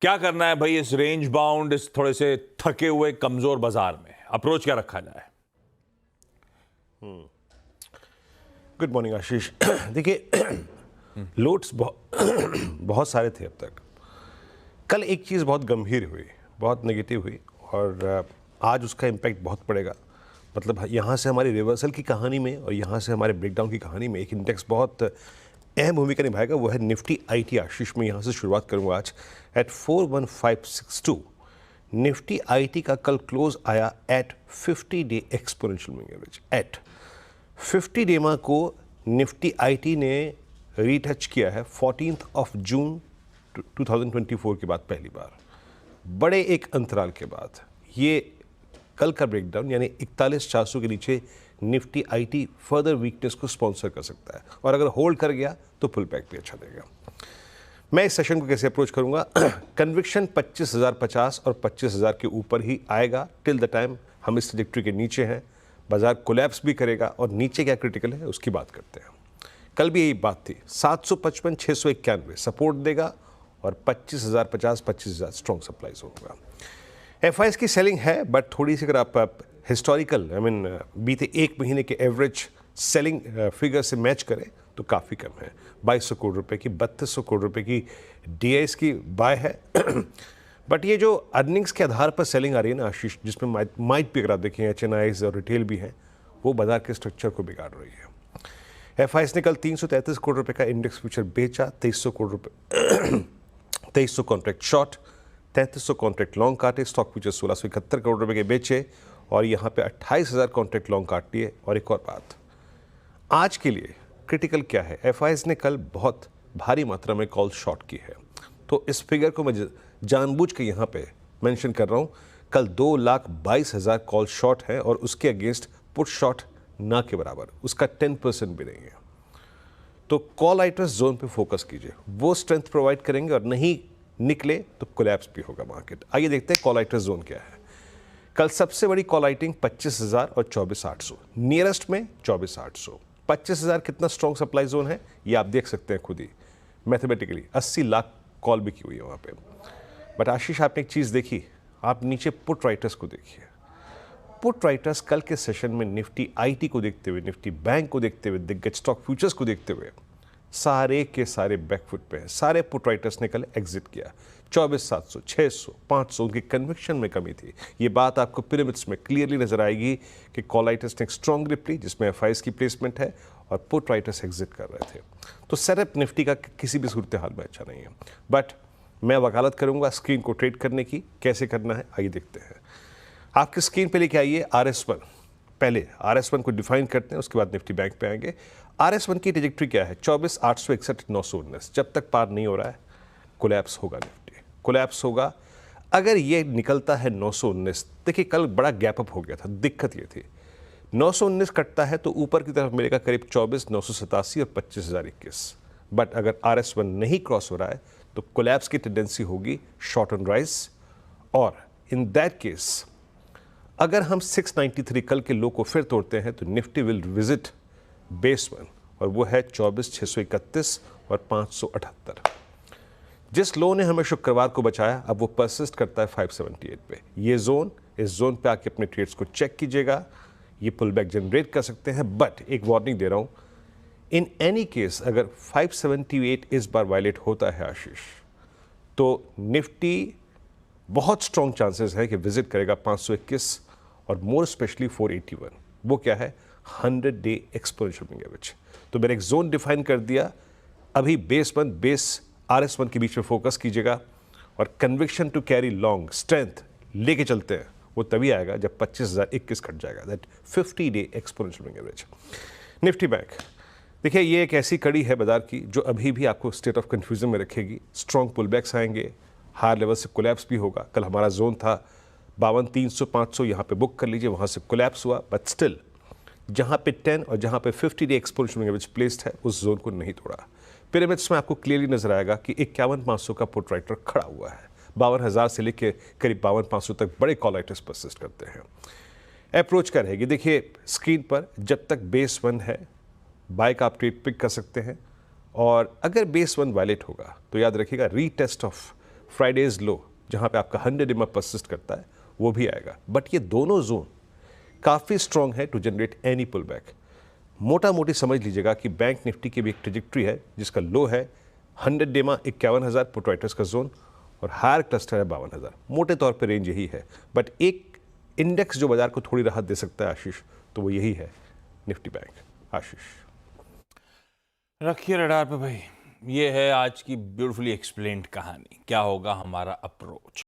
क्या करना है भाई इस रेंज बाउंड, इस थोड़े से थके हुए कमजोर बाजार में? अप्रोच क्या रखा जाए? गुड मॉर्निंग आशीष। देखिए, लोड्स बहुत सारे थे अब तक। कल एक चीज़ बहुत गंभीर हुई, बहुत नेगेटिव हुई, और आज उसका इम्पैक्ट बहुत पड़ेगा। मतलब यहाँ से हमारी रिवर्सल की कहानी में और यहाँ से हमारे ब्रेकडाउन की कहानी में एक इंडेक्स बहुत अहम भूमिका निभाएगा, वो है निफ्टी आईटी। आशीष, मैं यहाँ से शुरुआत करूँगा आज एट 41562। निफ्टी आईटी का कल क्लोज आया at 50 day exponential moving average. At 50 डेमा को निफ्टी आईटी ने रीटच किया है 14 जून 2024 के बाद पहली बार, बड़े एक अंतराल के बाद। ये कल का ब्रेकडाउन यानी 41,400 के नीचे निफ्टी आईटी फर्दर वीकनेस को स्पॉन्सर कर सकता है, और अगर होल्ड कर गया तो पुल बैक भी अच्छा देगा। मैं इस सेशन को कैसे अप्रोच करूंगा? कन्विक्शन 25,050 और 25,000 के ऊपर ही आएगा टिल द टाइम हम इस ट्रैजेक्टरी के नीचे हैं। बाजार कोलैप्स भी करेगा, और नीचे क्या क्रिटिकल है उसकी बात करते हैं। कल भी यही बात थी, 755 691 सपोर्ट देगा, और 25,050 25,000 स्ट्रॉन्ग सप्लाई होगा। एफआईएस की सेलिंग है, बट थोड़ी सी अगर आप हिस्टोरिकल बीते एक महीने के एवरेज सेलिंग फिगर से मैच करें तो काफ़ी कम है। 2200 करोड़ रुपए की, 3200 करोड़ रुपए की डीआईएस की बाय है। बट ये जो अर्निंग्स के आधार पर सेलिंग आ रही है ना आशीष, जिसमें माइट भी अगर आप देखें एचएनआईज और रिटेल भी हैं, वो बाजार के स्ट्रक्चर को बिगाड़ रही है। एफआईएस ने कल 333 करोड़ रुपए का इंडेक्स फ्यूचर बेचा, 2300 करोड़ रुपए 2300 कॉन्ट्रैक्ट शॉर्ट, 3300 कॉन्ट्रैक्ट लॉन्ग काटे। स्टॉक फ्यूचर 1671 करोड़ रुपए के बेचे, और यहाँ पे 28,000 कॉन्ट्रैक्ट लॉन्ग काट लिए। और एक और बात आज के लिए क्रिटिकल क्या है, एफआईएस ने कल बहुत भारी मात्रा में कॉल शॉर्ट की है, तो इस फिगर को मैं जानबूझ के यहाँ पे मेंशन कर रहा हूँ। कल 2,22,000 कॉल शॉर्ट है, और उसके अगेंस्ट पुट शॉर्ट ना के बराबर, उसका 10% भी नहीं है। तो कॉल राइटर्स जोन पे फोकस कीजिए, वो स्ट्रेंथ प्रोवाइड करेंगे, और नहीं निकले तो कोलैप्स भी होगा मार्केट। आइए देखते हैं कॉल राइटर्स जोन क्या है। कल सबसे बड़ी कॉल राइटिंग 25,000 और 24,800, नियरेस्ट में 24,800। 25,000 कितना स्ट्रॉन्ग सप्लाई जोन है ये आप देख सकते हैं खुद ही मैथमेटिकली। 80 लाख कॉल भी की हुई है वहाँ पे। बट आशीष, आपने एक चीज़ देखी, आप नीचे पुट राइटर्स को देखिए। पुट राइटर्स कल के सेशन में निफ्टी आईटी को देखते हुए, निफ्टी बैंक को देखते हुए, दिग्गज स्टॉक फ्यूचर्स को देखते हुए सारे के सारे बैकफुट पे हैं। सारे पुट राइटर्स ने कल एग्जिट किया। 24,700, 600, 500 उनकी कन्विक्शन में कमी थी। ये बात आपको पिरामिड्स में क्लियरली नजर आएगी कि कॉल राइटर्स ने एक स्ट्रॉन्ग ग्रिप ली, जिसमें एफआईएस की प्लेसमेंट है, और पुट राइटर्स एग्जिट कर रहे थे। तो सेटअप निफ्टी का किसी भी सूरत हाल में अच्छा नहीं है। बट मैं वकालत करूंगा स्क्रीन को ट्रेड करने की, कैसे करना है आइए देखते हैं। आपकी स्क्रीन पे लेके आइए RS1। पहले RS1 को डिफाइन करते हैं, उसके बाद निफ्टी बैंक पे आएंगे। RS1 की ट्रैजेक्टरी क्या है? 24,861 919। जब तक पार नहीं हो रहा है कोलैप्स होगा, निफ्टी कोलैप्स होगा। अगर ये निकलता है 919, देखिए कल बड़ा गैप अप हो गया था, दिक्कत ये थी 919 कटता है तो ऊपर की तरफ मिलेगा करीब 24,987 और 25,021। बट अगर RS1 नहीं क्रॉस हो रहा है तो कोलैप्स की टेंडेंसी होगी शॉर्ट ऑन राइज, और इन दैट केस अगर हम 693 कल के लो को फिर तोड़ते हैं तो निफ्टी विल विजिट बेस 1, और वो है 24,631 और 578। जिस लो ने हमें शुक्रवार को बचाया, अब वो परसिस्ट करता है 578 पे। ये जोन, इस जोन पे आके अपने ट्रेड्स को चेक कीजिएगा। ये पुल बैक जनरेट कर सकते हैं, बट एक वार्निंग दे रहा हूं, इन एनी केस अगर 578 इस बार वायलेट होता है आशीष, तो निफ्टी बहुत स्ट्रॉन्ग चांसेस है कि विजिट करेगा 521, और मोर स्पेशली 481। वो क्या है? 100 डे एक्सपोनेंशियल मूविंग एवरेज। तो मैंने एक जोन डिफाइन कर दिया। अभी बेस 1 बेस RS1 के बीच में फोकस कीजिएगा, और conviction to carry long strength लेके चलते हैं, वो तभी आएगा जब 25,021 कट जाएगा, that 50 day exponential moving average. Nifty bank, देखिए ये एक ऐसी कड़ी है बाजार की जो अभी भी आपको स्टेट ऑफ कन्फ्यूजन में रखेगी। स्ट्रॉन्ग पुलबैक्स आएंगे, हायर लेवल से कोलैप्स भी होगा। कल हमारा जोन था 52,300 500, यहाँ पे बुक कर लीजिए, वहाँ से कोलैप्स हुआ, बट स्टिल जहाँ पे 10 और जहाँ पे 50 डे एक्सपोनेंशियल एवरेज प्लेस्ड है, उस जोन को नहीं तोड़ा। पिरामिड्स में आपको क्लियरली नजर आएगा कि 51,500 का पुट राइटर खड़ा हुआ है। 52,000 से लेकर करीब 52,500 तक बड़े कॉल राइटर्स परसिस्ट करते हैं। अप्रोच क्या रहेगी? देखिए स्क्रीन पर, जब तक बेस 1 है बाय का आप ट्रेड पिक कर सकते हैं, और अगर बेस 1 वायलेट होगा तो याद रखिएगा रीटेस्ट ऑफ फ्राइडेज लो जहाँ पे आपका 100 EMA परसिस्ट करता है वो भी आएगा, बट ये दोनों जोन काफ़ी स्ट्रॉन्ग है to generate any pull back. मोटा मोटी समझ लीजिएगा कि बैंक निफ्टी की भी एक ट्रेजेक्ट्री है जिसका लो है 100 EMA 51,000 पुटराइटर्स का जोन और हायर क्लस्टर है 52,000। मोटे तौर पे रेंज यही है, बट एक इंडेक्स जो बाजार को थोड़ी राहत दे सकता है आशीष, तो वो यही है निफ्टी बैंक। आशीष रखिए रडार पे भाई। ये है आज की ब्यूटीफुली एक्सप्लेन्ड कहानी, क्या होगा हमारा अप्रोच।